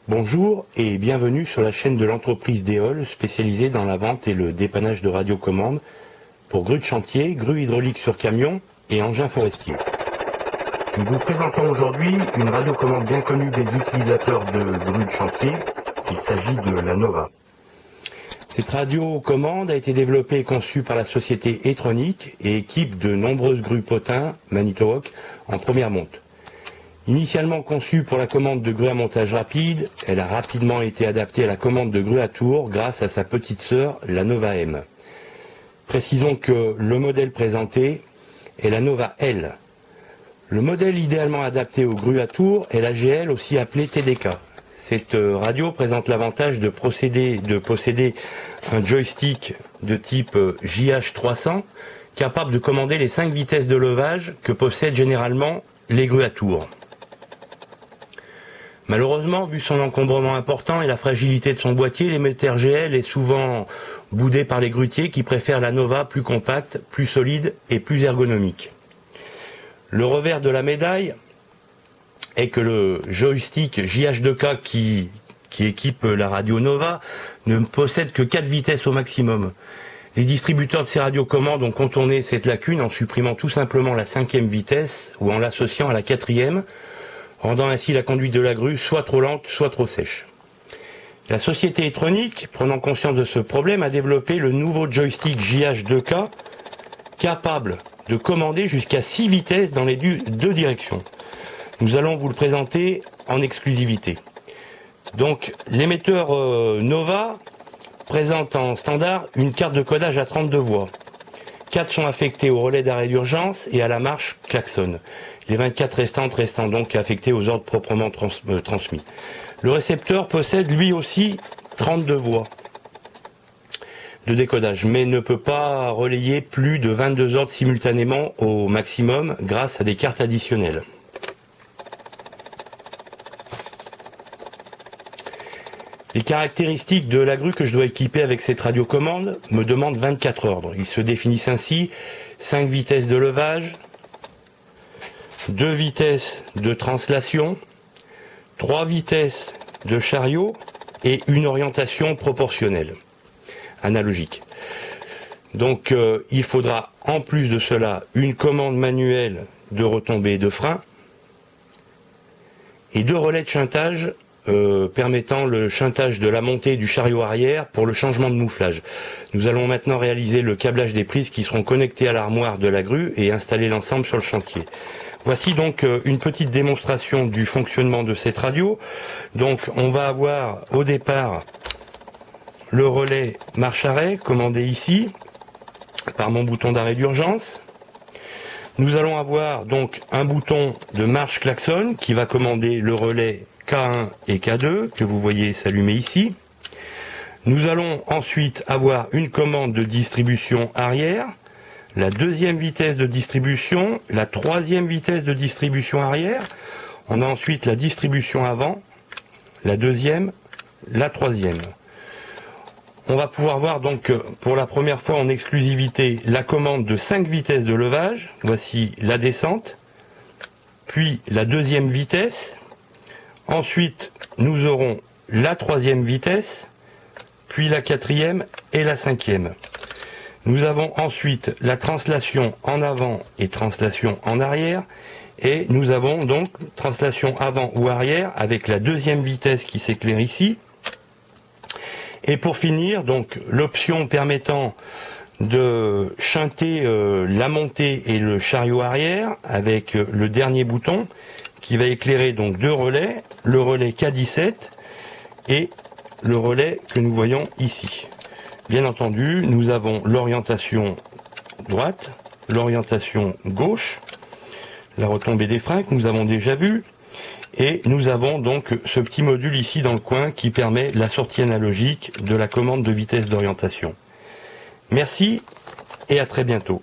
Bonjour et bienvenue sur la chaîne de l'entreprise Déol, spécialisée dans la vente et le dépannage de radiocommandes pour grues de chantier, grues hydrauliques sur camion et engins forestiers. Nous vous présentons aujourd'hui une radiocommande bien connue des utilisateurs de grues de chantier. Il s'agit de la Nova. Cette radiocommande a été développée et conçue par la société E-Tronic et équipe de nombreuses grues Potain, Manitowoc en première monte. Initialement conçue pour la commande de grues à montage rapide, elle a rapidement été adaptée à la commande de grues à tour grâce à sa petite sœur, la Nova M. Précisons que le modèle présenté est la Nova L. Le modèle idéalement adapté aux grues à tour est la GL, aussi appelée TDK. Cette radio présente l'avantage de posséder un joystick de type JH300 capable de commander les 5 vitesses de levage que possèdent généralement les grues à tour. Malheureusement, vu son encombrement important et la fragilité de son boîtier, l'émetteur GL est souvent boudé par les grutiers qui préfèrent la Nova plus compacte, plus solide et plus ergonomique. Le revers de la médaille est que le joystick JH2K qui équipe la radio Nova ne possède que 4 vitesses au maximum. Les distributeurs de ces radiocommandes ont contourné cette lacune en supprimant tout simplement la 5e vitesse ou en l'associant à la 4e, rendant ainsi la conduite de la grue soit trop lente, soit trop sèche. La société E-Tronic, prenant conscience de ce problème, a développé le nouveau joystick JH2K capable de commander jusqu'à 6 vitesses dans les deux directions. Nous allons vous le présenter en exclusivité. Donc l'émetteur Nova présente en standard une carte de codage à 32 voix. 4 sont affectées au relais d'arrêt d'urgence et à la marche klaxon. Les 24 restantes restant donc affectées aux ordres proprement transmis. Le récepteur possède lui aussi 32 voix de décodage, mais ne peut pas relayer plus de 22 ordres simultanément au maximum grâce à des cartes additionnelles. Les caractéristiques de la grue que je dois équiper avec cette radiocommande me demandent 24 ordres. Ils se définissent ainsi: 5 vitesses de levage, 2 vitesses de translation, 3 vitesses de chariot et une orientation proportionnelle, analogique. Donc il faudra en plus de cela une commande manuelle de retombée de frein et 2 relais de shuntage permettant le shuntage de la montée du chariot arrière pour le changement de mouflage. Nous allons maintenant réaliser le câblage des prises qui seront connectées à l'armoire de la grue et installer l'ensemble sur le chantier. Voici donc une petite démonstration du fonctionnement de cette radio. Donc on va avoir au départ le relais marche-arrêt commandé ici par mon bouton d'arrêt d'urgence. Nous allons avoir donc un bouton de marche klaxon qui va commander le relais K1 et K2 que vous voyez s'allumer ici. Nous allons ensuite avoir une commande de distribution arrière, la 2e vitesse de distribution, la 3e vitesse de distribution arrière. On a ensuite la distribution avant, la 2e, la 3e. On va pouvoir voir donc pour la première fois en exclusivité la commande de 5 vitesses de levage. Voici la descente, puis la 2e vitesse. Ensuite, nous aurons la 3e vitesse, puis la 4e et la 5e. Nous avons ensuite la translation en avant et translation en arrière. Et nous avons donc translation avant ou arrière avec la 2e vitesse qui s'éclaire ici. Et pour finir, donc l'option permettant de shunter la montée et le chariot arrière avec le dernier bouton qui va éclairer donc 2 relais, le relais K17 et le relais que nous voyons ici. Bien entendu, nous avons l'orientation droite, l'orientation gauche, la retombée des freins que nous avons déjà vu, et nous avons donc ce petit module ici dans le coin qui permet la sortie analogique de la commande de vitesse d'orientation. Merci et à très bientôt.